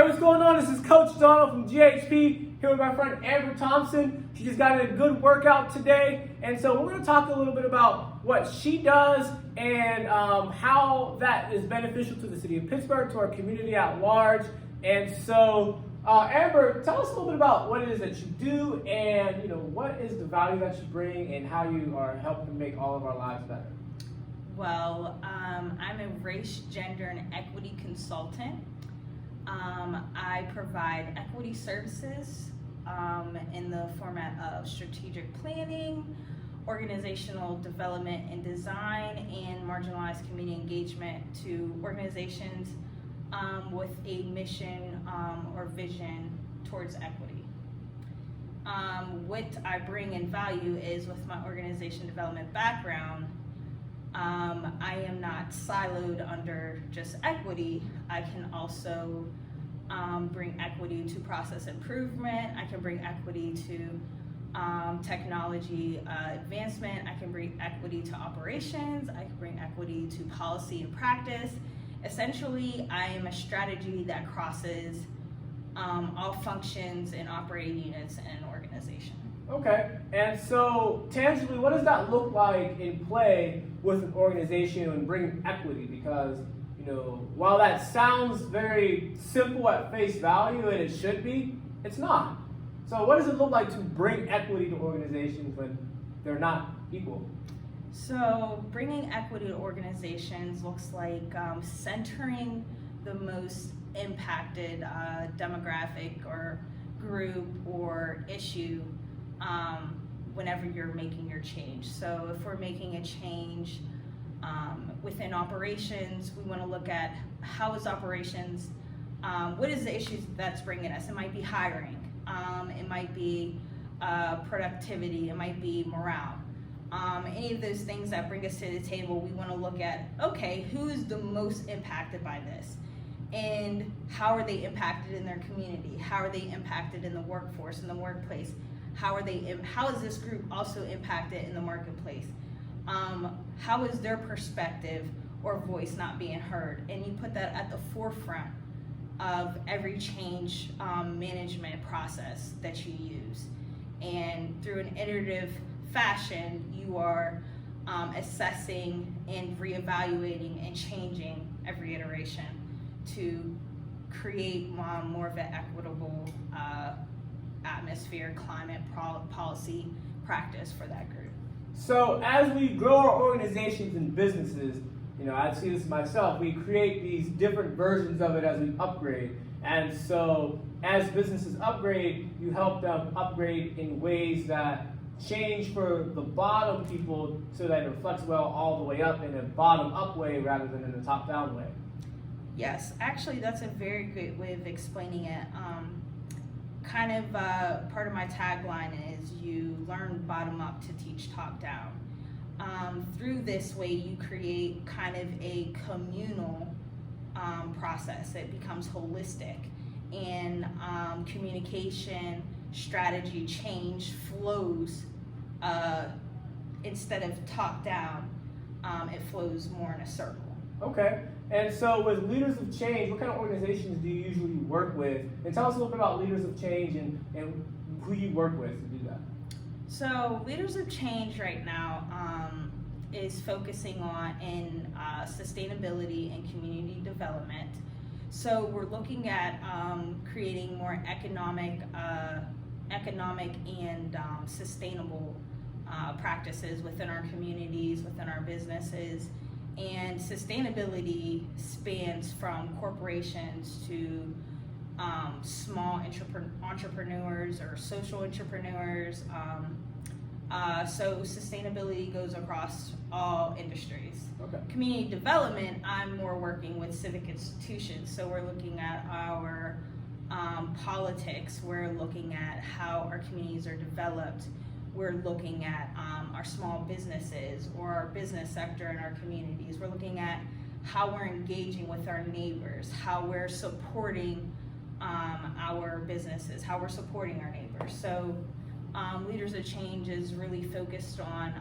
Hey, what's going on? This is Coach Donald from GHP here with my friend Amber Thompson. She just got in a good workout today, and so we're going to talk a little bit about what she does and how that is beneficial to the city of Pittsburgh, to our community at large. And so, Amber, tell us a little bit about what it is that you do, and what is the value that you bring, and how you are helping to make all of our lives better. Well, I'm a race, gender, and equity consultant. I provide equity services in the format of strategic planning, organizational development and design, and marginalized community engagement to organizations with a mission or vision towards equity. What I bring in value is, with my organization development background, I am not siloed under just equity. I can also bring equity to process improvement. I can bring equity to technology advancement. I can bring equity to operations. I can bring equity to policy and practice. Essentially, I am a strategy that crosses all functions and operating units in an organization. Okay, and so tangibly, what does that look like in play with an organization and bringing equity? Because while that sounds very simple at face value, and it should be, it's not. So what does it look like to bring equity to organizations when they're not equal? So bringing equity to organizations looks like centering the most impacted demographic or group or issue whenever you're making your change. So if we're making a change within operations, we want to look at how is operations, what is the issues that's bringing us? It might be hiring, it might be productivity, it might be morale. Any of those things that bring us to the table, we want to look at, okay, who's the most impacted by this? And how are they impacted in their community? How are they impacted in the workforce, in the workplace? How is this group also impacted in the marketplace? How is their perspective or voice not being heard? And you put that at the forefront of every change management process that you use. And through an iterative fashion, you are assessing and reevaluating and changing every iteration to create more of an equitable atmosphere, climate, policy, practice for that group. So as we grow our organizations and businesses, I see this myself, we create these different versions of it as we upgrade. And so as businesses upgrade, you help them upgrade in ways that change for the bottom people so that it reflects well all the way up in a bottom up way rather than in a top down way. Yes, actually that's a very good way of explaining it. Part of my tagline is you learn bottom up to teach top down. Through this way, you create kind of a communal process. It becomes holistic, and communication, strategy, change flows instead of top down. It flows more in a circle. Okay, and so with Leaders of Change, what kind of organizations do you usually work with? And tell us a little bit about Leaders of Change and who you work with to do that. So Leaders of Change right now is focusing on sustainability and community development. So we're looking at creating more economic and sustainable practices within our communities, within our businesses. And sustainability spans from corporations to small entrepreneurs or social entrepreneurs. So sustainability goes across all industries. Okay. Community development, I'm more working with civic institutions. So we're looking at our politics. We're looking at how our communities are developed. We're looking at our small businesses or our business sector in our communities. We're looking at how we're engaging with our neighbors, how we're supporting our businesses, how we're supporting our neighbors. So Leaders of Change is really focused on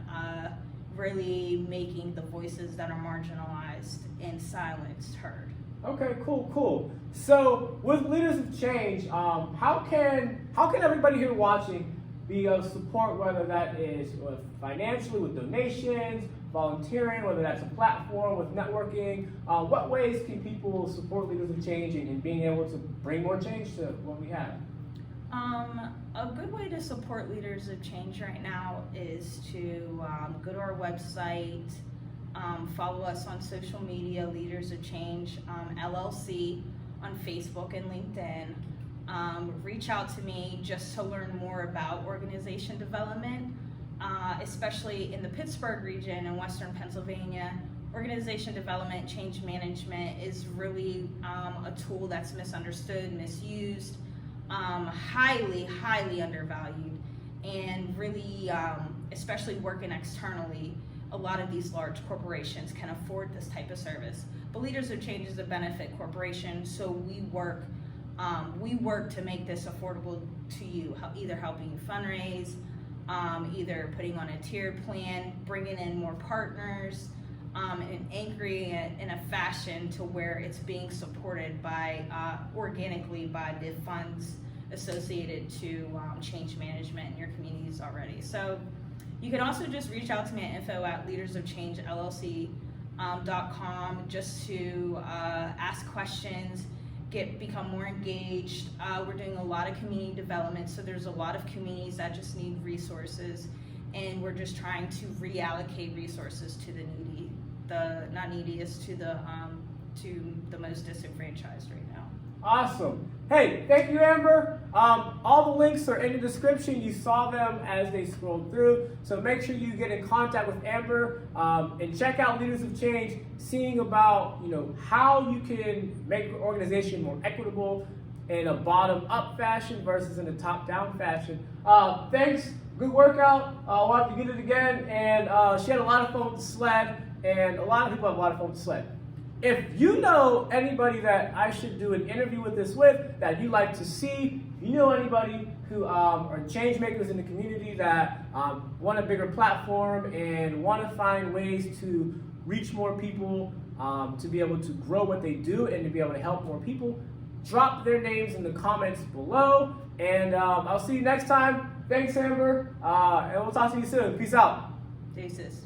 really making the voices that are marginalized and silenced heard. Okay, cool. So with Leaders of Change, how can everybody here watching be of support, whether that is financially with donations, volunteering, whether that's a platform with networking? What ways can people support Leaders of Change in being able to bring more change to what we have? A good way to support Leaders of Change right now is to go to our website, follow us on social media, Leaders of Change LLC on Facebook and LinkedIn. Reach out to me just to learn more about organization development, especially in the Pittsburgh region in Western Pennsylvania. Organization development, change management is really a tool that's misunderstood, misused, highly undervalued, and really, especially working externally, a lot of these large corporations can afford this type of service. But Leaders of Change is a benefit corporation, so we work to make this affordable to you, either helping you fundraise, either putting on a tiered plan, bringing in more partners, and anchoring it in a fashion to where it's being supported by organically by the funds associated to change management in your communities already. So you can also just reach out to me at info@leadersofchangellc.com just to ask questions, become more engaged. We're doing a lot of community development, so there's a lot of communities that just need resources, and we're just trying to reallocate resources to the needy, not neediest, to the most disenfranchised right now. Awesome. Hey, thank you, Amber. All the links are in the description. You saw them as they scrolled through. So make sure you get in contact with Amber and check out Leaders of Change, seeing about how you can make your organization more equitable in a bottom-up fashion versus in a top-down fashion. Thanks. Good workout. We'll have to get it again. And she had a lot of fun with the sled, and a lot of people have a lot of fun with the sled. If you know anybody that I should do an interview with this with, that you'd like to see, if you know anybody who are change makers in the community that want a bigger platform and want to find ways to reach more people, to be able to grow what they do and to be able to help more people, drop their names in the comments below. And I'll see you next time. Thanks, Amber. And we'll talk to you soon. Peace out. Deuces.